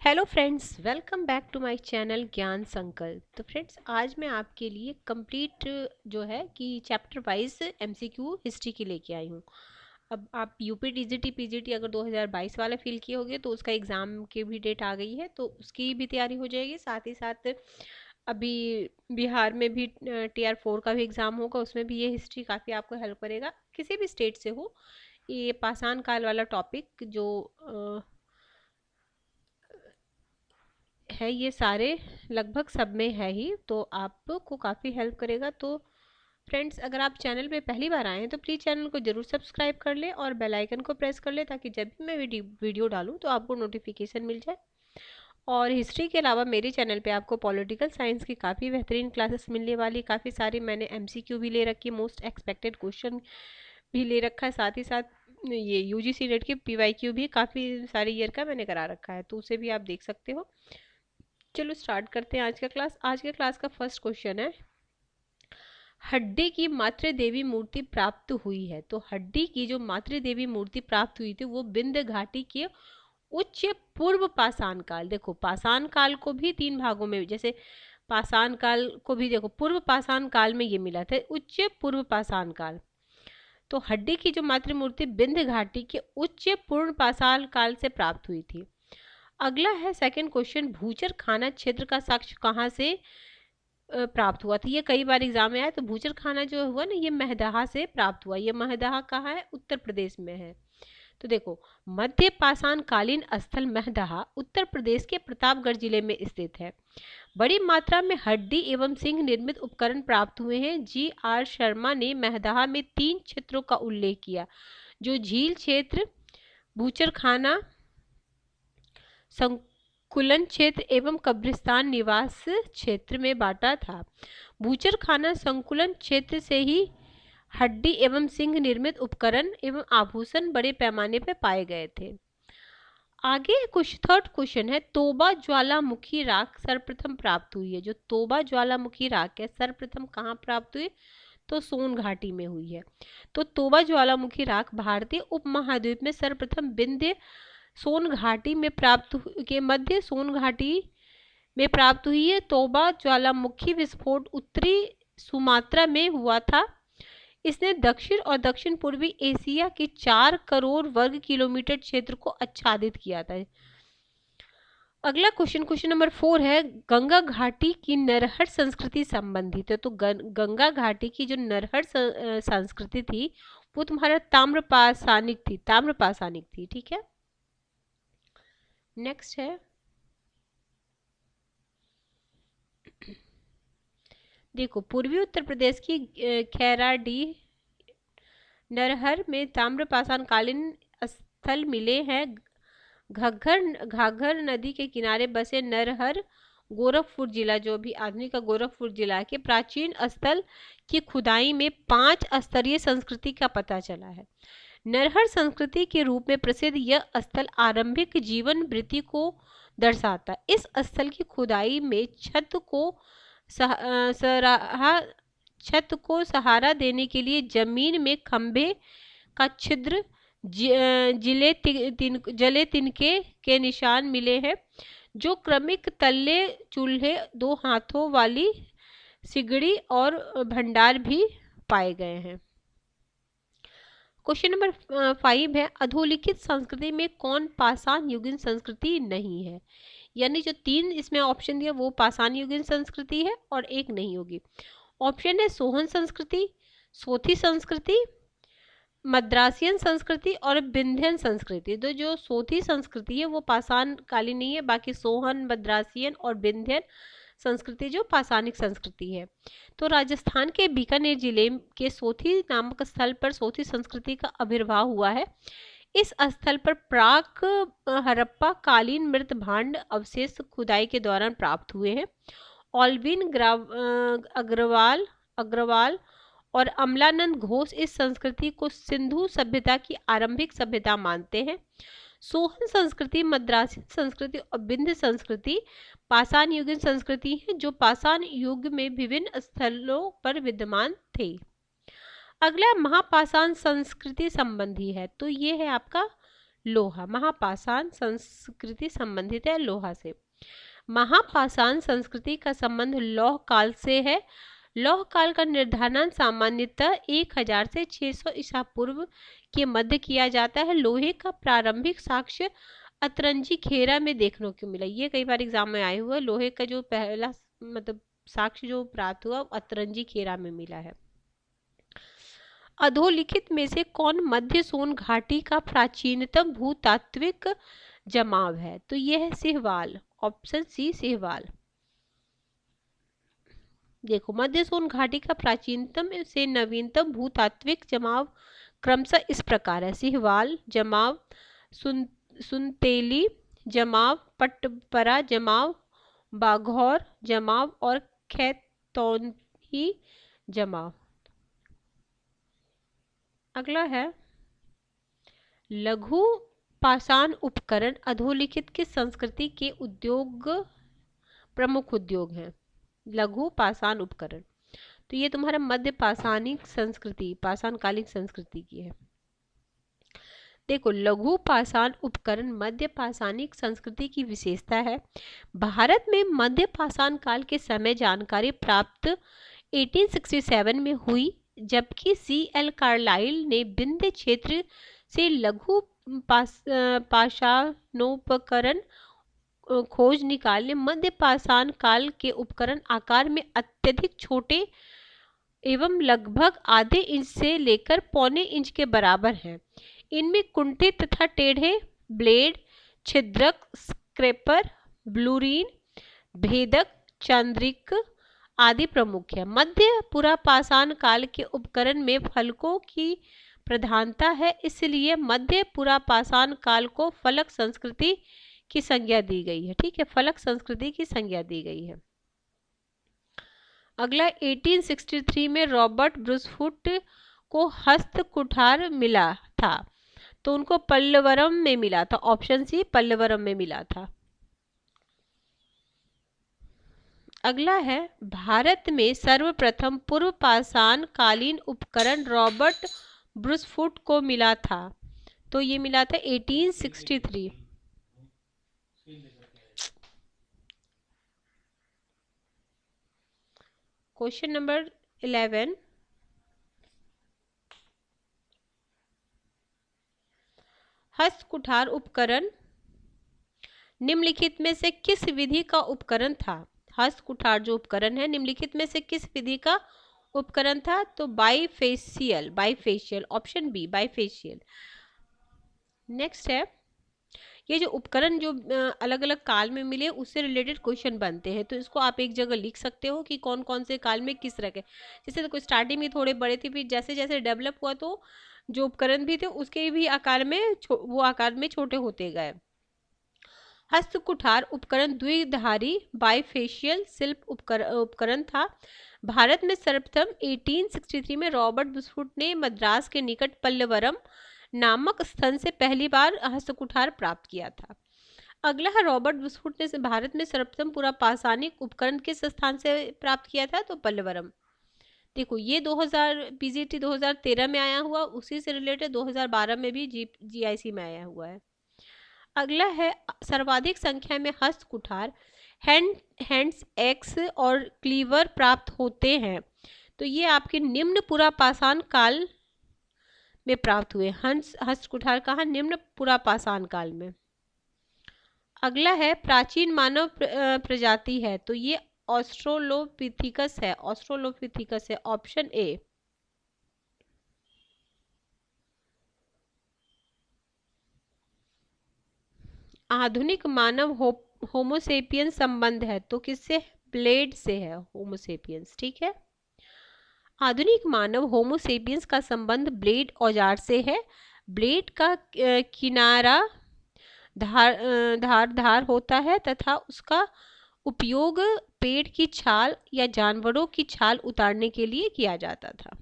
Hello friends, welcome back to my channel Gyan Sankalp. तो friends, आज मैं आपके लिए कंप्लीट जो है कि चैप्टर वाइज एमसीक्यू हिस्ट्री की लेके आई हूँ। अब आप यूपी टीजीटी पीजीटी अगर 2022 वाला फिल किए होगे तो उसका एग्ज़ाम की भी डेट आ गई है, तो उसकी भी तैयारी हो जाएगी। साथ ही साथ अभी बिहार में भी TR4 का भी एग्ज़ाम होगा, उसमें भी ये हिस्ट्री काफ़ी आपको हेल्प करेगा। किसी भी स्टेट से हो, ये पाषाण काल वाला टॉपिक जो है, ये सारे लगभग सब में है ही, तो आपको काफ़ी हेल्प करेगा। तो फ्रेंड्स, अगर आप चैनल पे पहली बार आए हैं तो प्लीज़ चैनल को ज़रूर सब्सक्राइब कर ले और बेल आइकन को प्रेस कर ले, ताकि जब भी मैं वीडियो डालूँ तो आपको नोटिफिकेशन मिल जाए। और हिस्ट्री के अलावा मेरे चैनल पे आपको पॉलिटिकल साइंस की काफ़ी बेहतरीन क्लासेस मिलने वाली। काफ़ी सारी मैंने MCQ भी ले रखी है, मोस्ट एक्सपेक्टेड क्वेश्चन भी ले रखा है। साथ ही साथ ये UGC नेट की PYQ भी काफ़ी सारे ईयर का मैंने करा रखा है, तो उसे भी आप देख सकते हो। चलो स्टार्ट करते हैं आज का क्लास। आज के क्लास का फर्स्ट क्वेश्चन है, हड्डी की मातृ देवी मूर्ति प्राप्त हुई है। तो हड्डी की जो मातृ देवी मूर्ति प्राप्त हुई थी वो विंध्य घाटी के उच्च पूर्व पाषाण काल। देखो, पाषाण काल को भी तीन भागों में, जैसे पाषाण काल को भी देखो पूर्व पाषाण काल में ये मिला था, उच्च पूर्व पाषाण काल। तो हड्डी की जो मातृ मूर्ति विंध्य घाटी के उच्च पूर्व पाषाण काल से प्राप्त हुई थी। अगला है सेकंड क्वेश्चन, भूचर खाना क्षेत्र का साक्ष्य कहाँ से प्राप्त हुआ था। ये कई बार एग्जाम में आया। तो भूचर खाना जो हुआ ना, ये महदहा से प्राप्त हुआ। ये महदहा कहाँ है? उत्तर प्रदेश में है। तो देखो, मध्य पाषाण कालीन स्थल महदहा उत्तर प्रदेश के प्रतापगढ़ जिले में स्थित है। बड़ी मात्रा में हड्डी एवं सिंह निर्मित उपकरण प्राप्त हुए हैं। GR शर्मा ने महदहा में 3 क्षेत्रों का उल्लेख किया, जो झील क्षेत्र, भूचर खाना, संकुलन क्षेत्र एवं कब्रिस्तान निवास क्षेत्र में बांटा था। भूचर खाना संकुलन क्षेत्र से ही हड्डी एवं सिंह निर्मित उपकरण एवं आभूषण बड़े पैमाने पर पाए गए थे। आगे कुछ थर्ड क्वेश्चन है, तोबा ज्वालामुखी राख सर्वप्रथम प्राप्त हुई है। जो तोबा ज्वालामुखी राख है, सर्वप्रथम कहाँ प्राप्त हुई? तो सोन घाटी में हुई है। तो तोबा ज्वालामुखी राख भारतीय उपमहाद्वीप में सर्वप्रथम विंध्य सोन घाटी में प्राप्त के मध्य सोन घाटी में प्राप्त हुई है। तोबा ज्वालामुखी विस्फोट उत्तरी सुमात्रा में हुआ था। इसने दक्षिण और दक्षिण पूर्वी एशिया के 4 करोड़ वर्ग किलोमीटर क्षेत्र को आच्छादित किया था। अगला क्वेश्चन नंबर 4 है, गंगा घाटी की नरहर संस्कृति संबंधित है। तो गंगा घाटी की जो नरहर संस्कृति थी वो तुम्हारा ताम्रपाषाणिक थी। ठीक है। नेक्स्ट है, देखो, पूर्वी उत्तर प्रदेश की खैराडी नरहर में ताम्रपाषाण कालीन स्थल मिले हैं। घाघर नदी के किनारे बसे नरहर गोरखपुर जिला, जो भी आधुनिक का गोरखपुर जिला के प्राचीन स्थल की खुदाई में 5 स्तरीय संस्कृति का पता चला है। नरहर संस्कृति के रूप में प्रसिद्ध यह स्थल आरंभिक जीवन वृत्ति को दर्शाता है। इस स्थल की खुदाई में छत को सहारा देने के लिए जमीन में खंभे का छिद्र, जले तिनके के निशान मिले हैं, जो क्रमिक तल्ले चूल्हे, 2 हाथों वाली सिगड़ी और भंडार भी पाए गए हैं। क्वेश्चन नंबर 5 है, अधोलिखित संस्कृति में कौन पाषाण युगीन संस्कृति नहीं है? यानी जो 3 इसमें ऑप्शन दिया वो पाषाण युगीन संस्कृति है और एक नहीं होगी। ऑप्शन है सोहन संस्कृति, सोथी संस्कृति, मद्रासियन संस्कृति और विंध्यन संस्कृति। तो जो सोथी संस्कृति है वो पाषाण कालीन नहीं है, बाकी सोहन, मद्रासियन और विंध्यन संस्कृति जो पाषाणिक संस्कृति है। तो राजस्थान के बीकानेर जिले के सोथी नामक स्थल पर सोथी संस्कृति का आविर्भाव हुआ है। इस स्थल पर प्राक हड़प्पा कालीन मृत भांड अवशेष खुदाई के दौरान प्राप्त हुए हैं। ऑल्विन अग्रवाल और अमलानंद घोष इस संस्कृति को सिंधु सभ्यता की आरंभिक सभ्यता मानते हैं। सोहन संस्कृति, मद्रासी संस्कृति और विंध्य संस्कृति पाषाण युगीन संस्कृति है, जो पाषाण युग में विभिन्न स्थलों पर विद्यमान थे। अगला महापाषाण संस्कृति संबंधी है, तो ये है आपका लोहा। महापाषाण संस्कृति संबंधित है लोहा से। महापाषाण संस्कृति का संबंध लौह काल से है। लौह काल का निर्धारण सामान्यतः 1000 से 600 ईसा पूर्व के मध्य किया जाता है। लोहे का प्रारंभिक साक्ष्य अतरंजी खेरा में देखने को मिला। ये कई बार एग्जाम में आए हुए। लोहे का जो पहला मतलब साक्ष्य जो प्राप्त हुआ अतरंजी खेरा में मिला है। अधोलिखित में से कौन मध्य सोन घाटी का प्राचीनतम भूतात्विक जमाव है? तो यह है सिहवाल। Option C सिहवाल। देखो, मध्य सोन घाटी का प्राचीनतम से नवीनतम भूतात्विक जमाव क्रमशः इस प्रकार है। सिहवाल जमाव, सुनतेली जमाव, पटपरा जमाव, बाघौर जमाव और खैतौनी जमाव। अगला है लघु पाषाण उपकरण अधोलिखित किस संस्कृति के उद्योग प्रमुख उद्योग हैं? लघु पाषाण उपकरण, तो ये तुम्हारा मध्य पाषाणिक संस्कृति, पाषाणकालीन संस्कृति की है। देखो, लघु पाषाण उपकरण मध्य पाषाणिक संस्कृति की विशेषता है। भारत में मध्य पाषाण काल के समय जानकारी प्राप्त 1867 में हुई, जबकि C.L. कार्लाइल ने विंध्य क्षेत्र से लघु पाषाणोपकरण खोज निकालने। मध्य पाषाण काल के उपकरण आकार में अत्यधिक छोटे एवं लगभग आधे इंच से लेकर पौने इंच के बराबर हैं। इनमें कुंठित तथा टेढ़े ब्लेड, छिद्रक, स्क्रैपर, ब्लूरीन, भेदक, चंद्रिक आदि प्रमुख है। मध्य पुरापाषाण काल के उपकरण में फलकों की प्रधानता है, इसलिए मध्य पुरापाषाण काल को फलक संस्कृति की संज्ञा दी गई है। ठीक है, फलक संस्कृति की संज्ञा दी गई है। अगला 1863 में रॉबर्ट ब्रूसफुट को हस्त कुठार मिला था, तो उनको पल्लवरम में मिला था। ऑप्शन सी पल्लवरम में मिला था। अगला है भारत में सर्वप्रथम पूर्व पाषाण कालीन उपकरण रॉबर्ट ब्रूसफुट को मिला था, तो ये मिला था 1863। क्वेश्चन नंबर 11, हस्त कुठार उपकरण निम्नलिखित में से किस विधि का उपकरण था? हस्त कुठार जो उपकरण है निम्नलिखित में से किस विधि का उपकरण था? तो bifacial, bifacial. Option B bifacial. Next है, ये जो उपकरण जो अलग अलग काल में मिले उससे रिलेटेड क्वेश्चन बनते हैं, तो इसको आप एक जगह लिख सकते हो कि कौन कौन से काल में किस तरह के। जैसे तो कोई स्टार्टिंग में थोड़े बड़े थे, फिर जैसे जैसे डेवलप हुआ तो जो उपकरण भी थे उसके भी आकार में वो आकार में छोटे होते गए। हस्त कुठार उपकरण द्विधारी बाइफेशियल शिल्प उपकरण था। भारत में सर्वप्रथम 1863 में रॉबर्ट ब्रूसफुट ने मद्रास के निकट पल्लवरम नामक स्थान से पहली बार हस्त कुठार प्राप्त किया था। अगला है रॉबर्ट ब्रूसफुट ने भारत में सर्वप्रथम पूरा पाषाणिक उपकरण किस स्थान से प्राप्त किया था? तो पल्लवरम। देखो, ये 2000 पीजीटी 2013 में आया हुआ, उसी से रिलेटेड 2012 में भी जीआईसी में आया हुआ है। अगला है सर्वाधिक संख्या में हस्त कुठार हैंड्स एक्स और क्लीवर प्राप्त होते हैं, तो ये आपके निम्न पुरापाषाण काल में प्राप्त हुए। हस्त कुठार कहाँ? निम्न पुरापाषाण काल में। अगला है प्राचीन मानव प्रजाति है, तो ये ऑस्ट्रोलोपिथिकस है, ऑस्ट्रोलोपिथिकस है। Option A. आधुनिक मानव होमोसेपियंस संबंध है, तो किससे? ब्लेड से है होमोसेपियंस। ठीक है, आधुनिक मानव होमोसेपियंस का संबंध ब्लेड औजार से है। ब्लेड का किनारा धार होता है तथा उसका उपयोग पेड़ की छाल या जानवरों की छाल उतारने के लिए किया जाता था।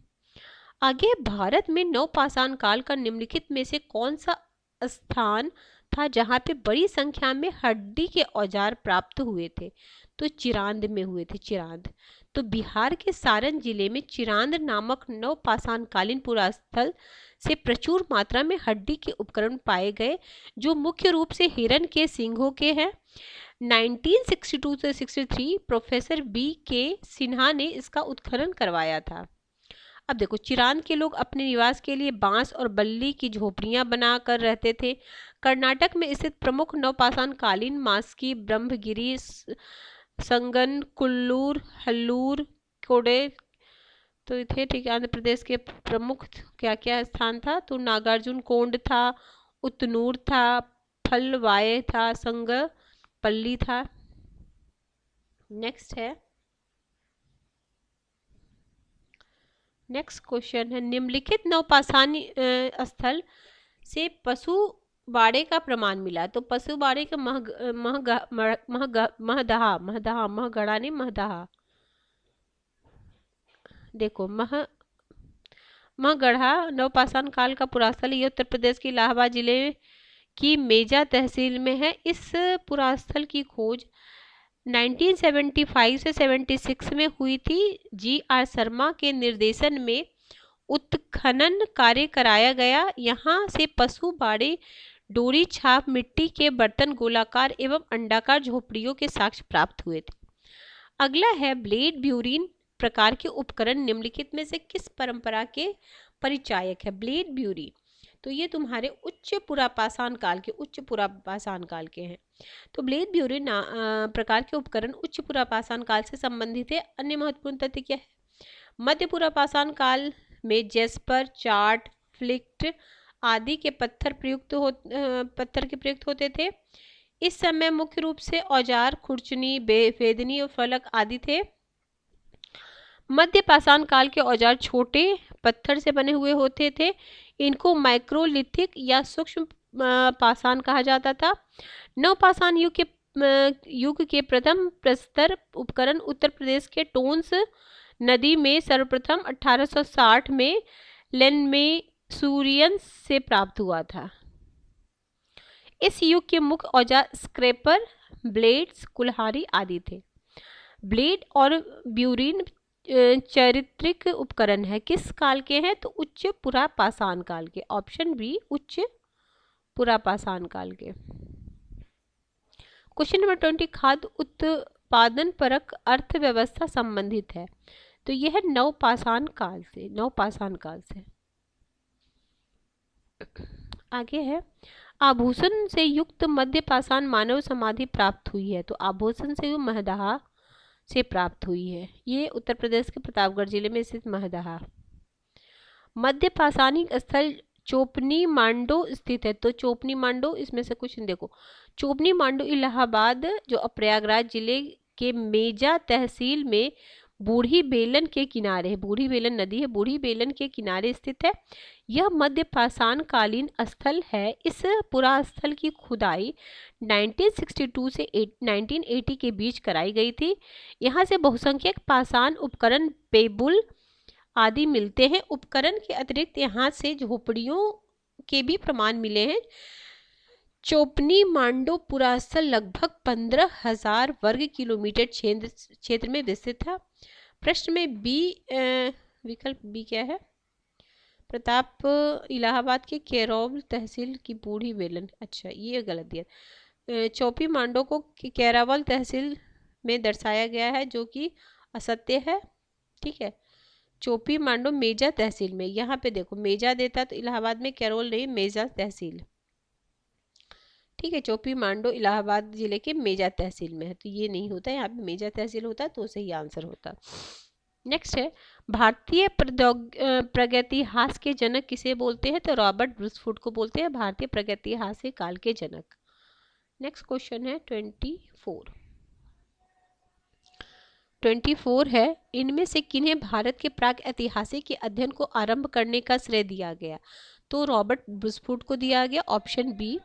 आगे, भारत में नवपाषाण काल का निम्नलिखित में से कौन सा स्थान था जहाँ पे बड़ी संख्या में हड्डी के औजार प्राप्त हुए थे। तो चिरांद में हुए थे, चिरांद। तो बिहार के सारण जिले में चिरांद नामक नवपाषाण कालीन पुरास्थल से प्रचुर मात्रा में हड्डी के उपकरण पाए गए, जो मुख्य रूप से हिरण के सींगों के हैं। 1962 से 63 प्रोफेसर बी के सिन्हा ने इसका उत्खनन करवाया था। अब देखो, चिरांद के लोग अपने निवास के लिए बांस और बल्ली की झोपड़ियां बना कर रहते थे। कर्नाटक में स्थित प्रमुख नवपाषाण कालीन मास्की, ब्रह्मगिरी, संगन, कुल्लूर, हल्लूर, कोडे तो ये थे। ठीक है, आंध्र प्रदेश के प्रमुख क्या क्या स्थान था? तो नागार्जुन कोंड था, उतनूर था, फलवाये था, संगपल्ली था। नेक्स्ट है, नेक्स्ट क्वेश्चन है, निम्नलिखित नवपाषाण स्थल से पशु बाड़े का प्रमाण मिला। तो पशु बाड़े का महगढ़ा नहीं, महदहा। देखो, महगढ़ा नवपाषाण काल का पुरास्थल, ये उत्तर प्रदेश के इलाहाबाद जिले की मेजा तहसील में है। इस पुरास्थल की खोज 1975 से 76 में हुई थी। GR शर्मा के निर्देशन में उत्खनन कार्य कराया गया। यहाँ से पशु बाड़े, डोरी छाप, मिट्टी के बर्तन, गोलाकार एवं अंडाकार झोपड़ियों के साक्ष्य प्राप्त हुए थे। अगला है, ब्लेड ब्यूरीन प्रकार के उपकरण निम्नलिखित में से किस परंपरा के परिचायक है? ब्लेड ब्यूरी, तो ये तुम्हारे उच्च पुरापाषाण काल के हैं। तो ब्लेड ब्यूरी प्रकार के उपकरण उच्च पुरापाषाण काल से संबंधित है। अन्य महत्वपूर्ण तथ्य क्या है? मध्य पुरापाषाण काल में जेस्पर, चार्ट, फ्लिक्ट आदि के पत्थर के प्रयुक्त होते थे। इस समय मुख्य रूप से औजार खुरचनी, वेदनी और फलक आदि थे। मध्य पाषाण काल के औजार छोटे पत्थर से बने हुए होते थे। इनको माइक्रोलिथिक या सूक्ष्म पाषाण कहा जाता था। नवपाषाण युग के प्रथम प्रस्तर उपकरण उत्तर प्रदेश के टोंस नदी में सर्वप्रथम 1860 में लेनमेसूरियंस से प्राप्त हुआ था। इस युग के मुख्य औजार स्क्रैपर, ब्लेड्स, कुल्हाड़ी आदि थे। ब्लेड और ब्यूरीन चारित्रिक उपकरण है, किस काल के हैं? तो उच्च पुरापाषाण काल के। ऑप्शन बी, उच्च पुरापाषाण काल के। क्वेश्चन नंबर 20, खाद्य उत्पादन परक अर्थव्यवस्था संबंधित है। तो यह है नवपाषाण काल से। आगे है, आभूषण से युक्त मध्य पाषाण मानव समाधि प्राप्त हुई है। तो आभूषण से महदहा से प्राप्त हुई है। ये उत्तर प्रदेश के प्रतापगढ़ जिले में स्थित महदहा। मध्य पाषाणिक स्थल चोपनी मांडो स्थित है। तो चोपनी मांडो, इसमें से कुछ देखो, चोपनी मांडो इलाहाबाद जो प्रयागराज जिले के मेजा तहसील में बूढ़ी बेलन के किनारे है। बूढ़ी बेलन नदी है, बूढ़ी बेलन के किनारे स्थित है। यह मध्य पाषाण कालीन स्थल है। इस पुरास्थल की खुदाई 1962 से 1980 के बीच कराई गई थी। यहाँ से बहुसंख्यक पाषाण उपकरण, पेबुल आदि मिलते हैं। उपकरण के अतिरिक्त यहाँ से झोपड़ियों के भी प्रमाण मिले हैं। चोपनी मांडो पुरास्थल लगभग 15,000 वर्ग किलोमीटर क्षेत्र में विस्तृत है। प्रश्न में विकल्प बी क्या है? प्रताप इलाहाबाद के कैरोल तहसील की बूढ़ी बेलन। अच्छा, ये गलत दिया। चौपी मांडो को कैरावल तहसील में दर्शाया गया है, जो कि असत्य है। ठीक है, चौपी मांडो मेजा तहसील में। यहाँ पे देखो, मेजा देता तो इलाहाबाद में, कैरोल नहीं, मेजा तहसील। ठीक है, चौपी मांडो इलाहाबाद जिले के मेजा तहसील में है, तो ये नहीं होता, यहाँ पे मेजा तहसील होता तो सही आंसर होता। नेक्स्ट है, भारतीय प्रागैतिहास के जनक किसे बोलते हैं? तो रॉबर्ट ब्रूसफुट को बोलते हैं भारतीय प्रागैतिहासिक काल के जनक। नेक्स्ट क्वेश्चन है 24 है, इनमें से किन्हें भारत के प्राग ऐतिहासिक के अध्ययन को आरंभ करने का श्रेय दिया गया? तो रॉबर्ट ब्रूसफुट को दिया गया। Option B.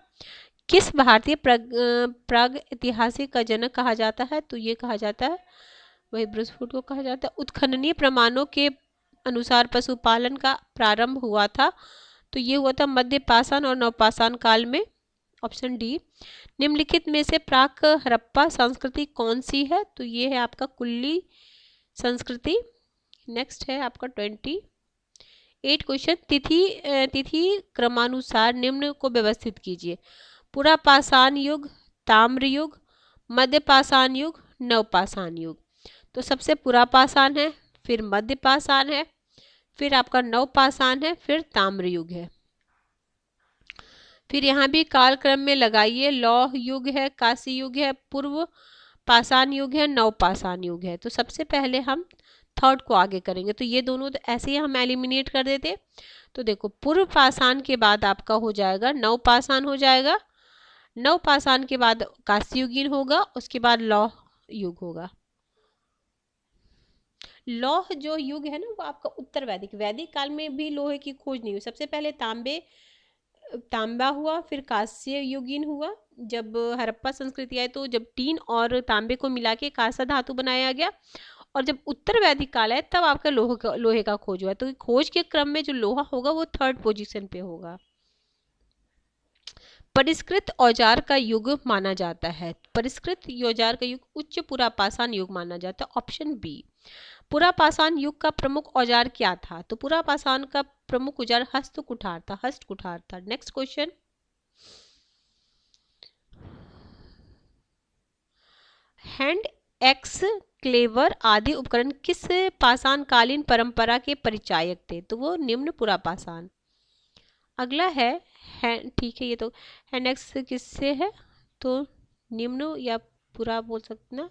किस भारतीय प्राग ऐतिहासिक का जनक कहा जाता है? तो ये कहा जाता है, वही ब्रूसफुट को कहा जाता है। उत्खननीय प्रमाणों के अनुसार पशुपालन का प्रारंभ हुआ था, तो ये हुआ था मध्य पाषाण और नवपाषाण काल में। Option D. निम्नलिखित में से प्राक हड़प्पा संस्कृति कौन सी है? तो ये है आपका कुल्ली संस्कृति। नेक्स्ट है आपका 28 क्वेश्चन। तिथि क्रमानुसार निम्न को व्यवस्थित कीजिए। पुरापाषाण युग, ताम्र युग, मध्यपाषाण युग, नवपाषाण युग। तो सबसे पुरापाषाण है, फिर मध्यपाषाण है, फिर आपका नवपाषाण है, फिर ताम्र युग है। फिर यहाँ भी कालक्रम में लगाइए। लौह युग है, कांस्य युग है, पूर्व पाषाण युग है, नवपाषाण युग है। तो सबसे पहले हम थर्ड को आगे करेंगे, तो ये दोनों तो ऐसे ही हम एलिमिनेट कर देते। तो देखो पूर्व पाषाण के बाद आपका हो जाएगा नवपाषाण हो जाएगा, नवपाषाण के बाद कांस्य युगीन होगा, उसके बाद लौह युग होगा। लौह जो युग है ना वो आपका उत्तर वैदिक, वैदिक काल में भी लोहे की खोज नहीं हुई। सबसे पहले तांबा हुआ, फिर कांस्य युगीन हुआ। जब हड़प्पा संस्कृति आई तो जब टीन और तांबे को मिला के कांसा धातु बनाया गया, और जब उत्तर वैदिक काल है तब आपका लोहे का खोज हुआ। तो खोज के क्रम में जो लोहा होगा वो थर्ड पोजीशन पे होगा। परिष्कृत औजार का युग माना जाता है। परिष्कृत औजार का युग उच्च पुरापाषाण युग माना जाता है। Option B. पुरापाषाण युग का प्रमुख औजार क्या था? तो पुरापाषाण का प्रमुख औजार हस्त कुठार था, हस्त कुठार था। Next question. Hand axe, clever आदि उपकरण किस पाषाणकालीन परंपरा के परिचायक थे? तो वो निम्न पुरापाषाण। अगला है ठीक है, ये तो हैंड एक्स किससे है? तो निम्न या पूरा बोल सकते ना,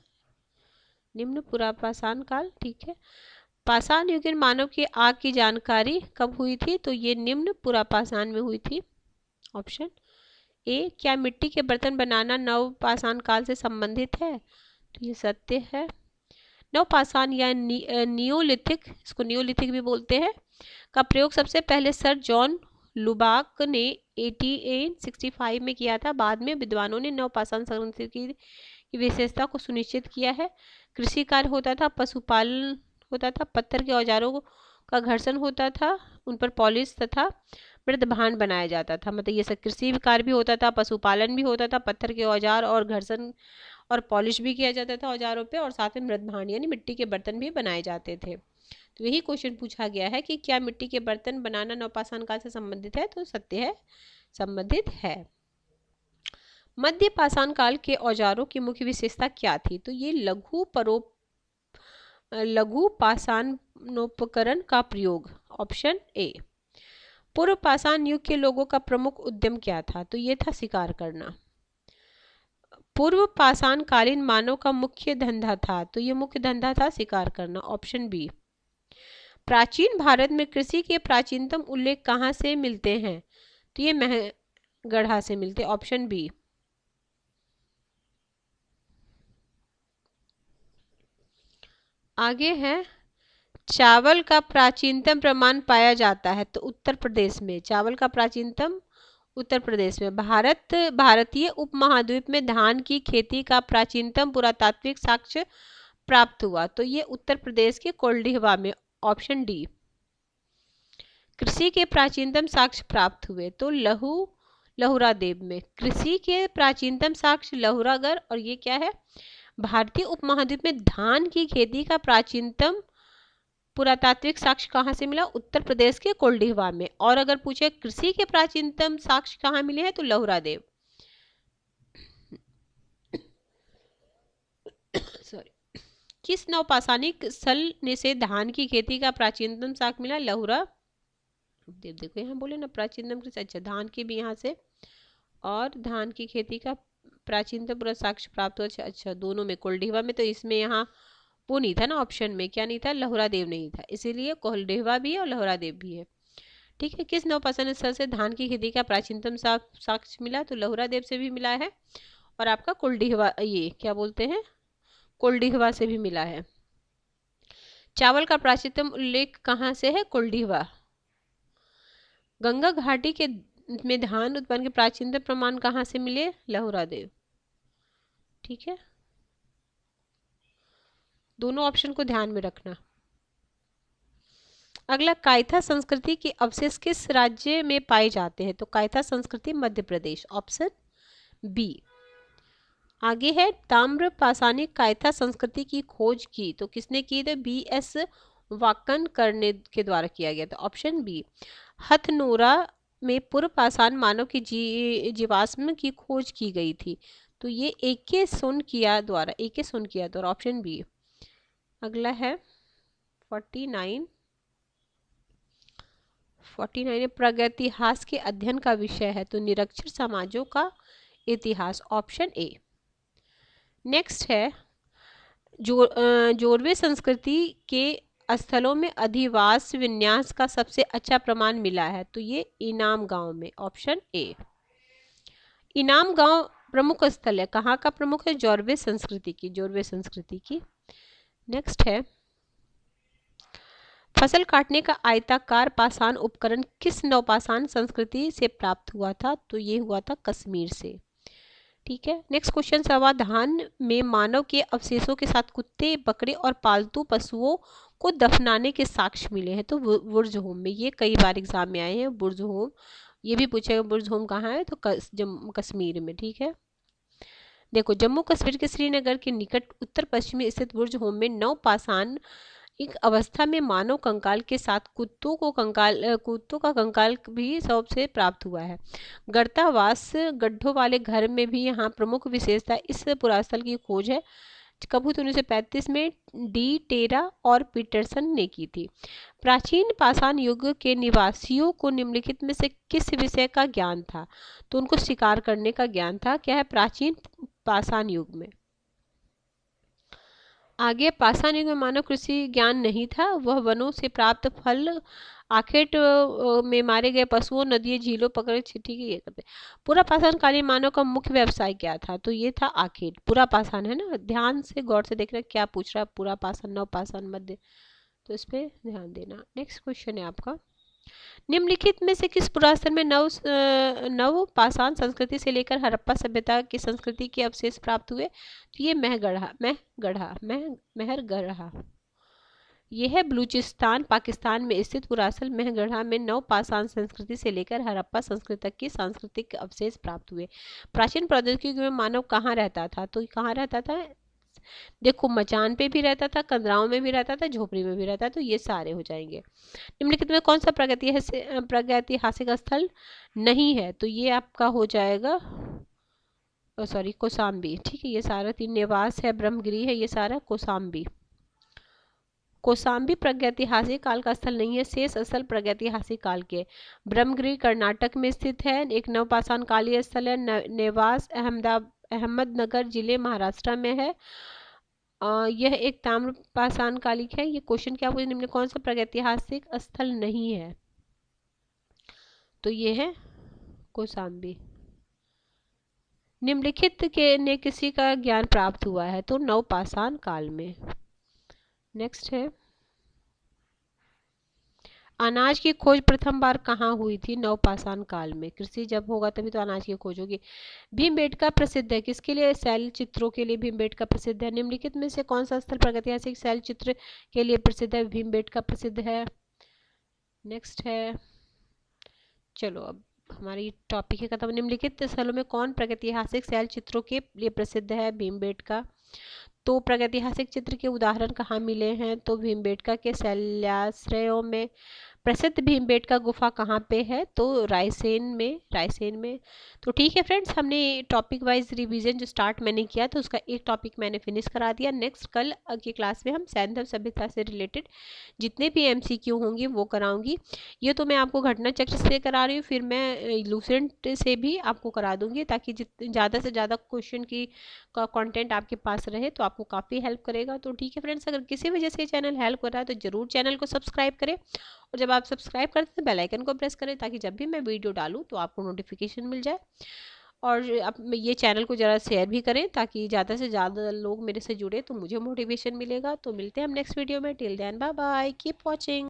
निम्न पुरापाषाण काल। ठीक है। पाषाण युगीन मानव की आग की जानकारी कब हुई थी? तो ये निम्न पुरापाषाण में हुई थी। Option A. क्या मिट्टी के बर्तन बनाना नवपाषाण काल से संबंधित है? तो ये सत्य है। नवपाषाण या नियोलिथिक, इसको नियोलिथिक भी बोलते हैं, का प्रयोग सबसे पहले सर जॉन लुबाक ने 1865 में किया था। बाद में विद्वानों ने नवपाषाण संस्कृति की विशेषता को सुनिश्चित किया है। कृषि कार्य होता था, पशुपालन होता था, पत्थर के औजारों का घर्षण होता था, उन पर पॉलिश तथा मृदभांड बनाया जाता था। मतलब ये सब कृषि कार्य भी होता था, पशुपालन भी होता था, पत्थर के औजार और घर्षण और पॉलिश भी किया जाता था औजारों पे, और साथ में मृदभांड यानी मिट्टी के बर्तन भी बनाए जाते थे। तो यही क्वेश्चन पूछा गया है कि क्या मिट्टी के बर्तन बनाना नवपाषाण काल से संबंधित है? तो सत्य है, संबंधित है। मध्य पाषाण काल के औजारों की मुख्य विशेषता क्या थी? तो ये लघु पाषाणोपकरण का प्रयोग। Option A. पूर्व पाषाण युग के लोगों का प्रमुख उद्यम क्या था? तो ये था शिकार करना। पूर्व पाषाण कालीन मानव का मुख्य धंधा था, तो ये मुख्य धंधा था शिकार करना। Option B. प्राचीन भारत में कृषि के प्राचीनतम उल्लेख कहाँ से मिलते हैं? तो ये महगढ़ा से मिलते। Option B. आगे है चावल का प्राचीनतम प्रमाण पाया जाता है, तो उत्तर प्रदेश में। चावल का प्राचीनतम उत्तर प्रदेश में। भारतीय उपमहाद्वीप में धान की खेती का प्राचीनतम पुरातात्विक साक्ष्य प्राप्त हुआ, तो ये उत्तर प्रदेश के कोल्डिहवा में। Option D. कृषि के प्राचीनतम साक्ष्य प्राप्त हुए, तो लहुरादेव में। कृषि के प्राचीनतम साक्ष्य लहुरागढ़। और ये क्या है? भारतीय उपमहाद्वीप में धान की खेती का प्राचीनतम पुरातात्विक साक्ष्य कहाँ से मिला? उत्तर प्रदेश के कोल्डिहवा में। और अगर पूछे कृषि के प्राचीनतम साक्ष्य कहाँ मिले हैं, तो लहुरादेव। सॉरी। किस नवपाषाणिक स्थल से धान की खेती का प्राचीनतम साक्ष्य मिला? लहुरा देव। देखो यहाँ बोले ना प्राचीनतम कृषि, अच्छा धान की भी यहाँ से, और धान की खेती का प्राचीनतम पूरा साक्ष्य प्राप्त हुआ। अच्छा दोनों में, कोल्डिहवा में तो इसमें यहाँ वो नहीं था ना, ऑप्शन में क्या नहीं था? लहुरादेव नहीं था, इसीलिए कोल्डिहवा भी है और लहुरादेव भी है। ठीक है। किस नवपाषाण स्थल से धान की खेती का प्राचीनतम साक्ष्य मिला? तो लहुरादेव से भी मिला है, और आपका कोल्डिहवा, ये क्या बोलते हैं, कोल्डिहवा से भी मिला है। चावल का प्राचीनतम उल्लेख कहाँ से है? कोल्डिहवा। गंगा घाटी के में धान उत्पादन के प्राचीनतम प्रमाण कहाँ से मिले? लहुरादेव। ठीक है, दोनों ऑप्शन को ध्यान में रखना। अगला, कायथा संस्कृति के अवशेष किस राज्य में पाए जाते हैं? तो कायथा संस्कृति मध्य प्रदेश। Option B. आगे है ताम्र पाषाणिक कायथा संस्कृति की खोज की, तो किसने की थी? BS वाकन करने के द्वारा किया गया था, ऑप्शन बी। हथनोरा में पूर्व पाषाण मानव की जीवाश्म की खोज की गई थी, तो ये AK सुनकिया द्वारा, ऑप्शन बी। अगला है 49 प्रागैतिहास के अध्ययन का विषय है, तो निरक्षर समाजों का इतिहास, ऑप्शन ए। नेक्स्ट है जोरवे संस्कृति के स्थलों में अधिवास विन्यास का सबसे अच्छा प्रमाण मिला है, तो ये इनाम गांव में, ऑप्शन ए। इनाम गांव प्रमुख स्थल है, कहाँ का प्रमुख है? जोरवे संस्कृति की। नेक्स्ट है फसल काटने का आयताकार पाषाण उपकरण किस नवपाषाण संस्कृति से प्राप्त हुआ था? तो ये हुआ था कश्मीर से। ठीक है, नेक्स्ट क्वेश्चन, समाधान में मानव के अवशेषों के साथ कुत्ते, बकरे और पालतू पशुओं को दफनाने के साक्ष्य मिले हैं, तो बुर्ज होम में। ये कई बार एग्जाम में आए हैं, बुर्ज होम। ये भी पूछेगा बुर्ज होम कहाँ है, तो जम्मू कश्मीर में। ठीक है, देखो जम्मू कश्मीर के श्रीनगर के निकट उत्तर पश्चिमी स्थित बुर्ज होम में नवपाषाण एक अवस्था में मानव कंकाल के साथ कुत्तों का कंकाल भी सबसे प्राप्त हुआ है। गर्तावास गड्ढों वाले घर में भी यहाँ प्रमुख विशेषता इस पुरास्थल की खोज है। कब हुई? 1935 में डी टेरा और पीटरसन ने की थी। प्राचीन पाषाण युग के निवासियों को निम्नलिखित में से किस विषय का ज्ञान था? तो उनको शिकार करने का ज्ञान था। क्या है? प्राचीन पाषाण युग में। आगे पाषाण युग में मानव कृषि ज्ञान नहीं था, वह वनों से प्राप्त फल, आखेट में मारे गए पशुओं, नदियों, झीलों पकड़े ठीक है ये करते। पूरा पाषाण कालीन मानव का मुख्य व्यवसाय क्या था? तो ये था आखेट। पूरा पाषाण है ना, ध्यान से गौर से देख रहे क्या पूछ रहा है, पूरा पाषाण नव पाषाण मध्य, तो इस पे ध्यान देना। नेक्स्ट क्वेश्चन है आपका, निम्नलिखित में से किस पुरास्थल में नव पाषाण संस्कृति से लेकर हड़प्पा सभ्यता की संस्कृति के अवशेष प्राप्त हुए? तो ये महरगढ़ा यह है बलूचिस्तान पाकिस्तान में स्थित पुरास्थल महगढ़ा में नव पाषाण संस्कृति से लेकर हड़प्पा संस्कृति तक की सांस्कृतिक अवशेष प्राप्त हुए। प्राचीन प्रौद्योगिकी में मानव कहाँ रहता था? तो कहाँ रहता था? देखो मचान पे भी रहता था, कंदराओं में भी रहता था, झोपड़ी में भी रहता था, तो ये सारे हो जाएंगे। निम्नलिखित में कौन सा प्रागैतिहासिक स्थल नहीं है? तो ये आपका हो जाएगा कौसाम्बी। ठीक है, ये सारा 3 नेवास है, ब्रह्मगिरी है, ये सारा कौसाम्बी प्रागैतिहासिक काल का स्थल नहीं है। शेष स्थल प्रागैतिहासिक काल के। ब्रह्मगिरी कर्नाटक में स्थित है, एक नवपाषाण कालीय स्थल है। नेवास अहमदनगर जिले महाराष्ट्र में है। यह एक ताम्र पाषाण कालिक है। ये क्वेश्चन क्या पूछे? निम्न कौन सा प्रागैतिहासिक स्थल नहीं है? तो ये है कौसाम्बी। निम्नलिखित के ने किसी का ज्ञान प्राप्त हुआ है? तो नवपाषाण काल में। नेक्स्ट है अनाज की खोज प्रथम बार कहाँ हुई थी? नवपाषाण काल में। कृषि जब होगा तभी तो अनाज की खोज होगी। भीमबेटका प्रसिद्ध है किसके लिए? शैल चित्रों के लिए भीमबेटका प्रसिद्ध है। निम्नलिखित में से कौन सा स्थल प्रागैतिहासिक शैल चित्र के लिए प्रसिद्ध है? भीमबेटका प्रसिद्ध है। नेक्स्ट है, चलो अब हमारी टॉपिक है खत्म। निम्नलिखित स्थलों में कौन प्रागैतिहासिक शैल चित्रों के लिए प्रसिद्ध है? भीमबेटका। तो प्रागैतिहासिक चित्र के उदाहरण कहाँ मिले हैं? तो भीमबेटका के शैलाश्रयों में। प्रसिद्ध भीमबेटका गुफा कहाँ पे है? तो रायसेन में। तो ठीक है फ्रेंड्स, हमने टॉपिक वाइज रिवीजन जो स्टार्ट मैंने किया तो उसका एक टॉपिक मैंने फिनिश करा दिया। नेक्स्ट कल की क्लास में हम सैंधव सभ्यता से रिलेटेड जितने भी MCQ होंगे वो कराऊंगी। ये तो मैं आपको घटना चक्र से करा रही हूँ, फिर मैं लूसेंट से भी आपको करा दूंगी ताकि ज़्यादा से ज़्यादा क्वेश्चन की कंटेंट आपके पास रहे, तो आपको काफ़ी हेल्प करेगा। तो ठीक है फ्रेंड्स, अगर किसी वजह से चैनल हेल्प कर रहा है तो ज़रूर चैनल को सब्सक्राइब करें, और जब आप सब्सक्राइब करते हैं बेल आइकन को प्रेस करें ताकि जब भी मैं वीडियो डालूं तो आपको नोटिफिकेशन मिल जाए। और आप ये चैनल को ज़रा शेयर भी करें ताकि ज़्यादा से ज़्यादा लोग मेरे से जुड़े, तो मुझे मोटिवेशन मिलेगा। तो मिलते हैं हम नेक्स्ट वीडियो में। Till then bye bye, keep watching.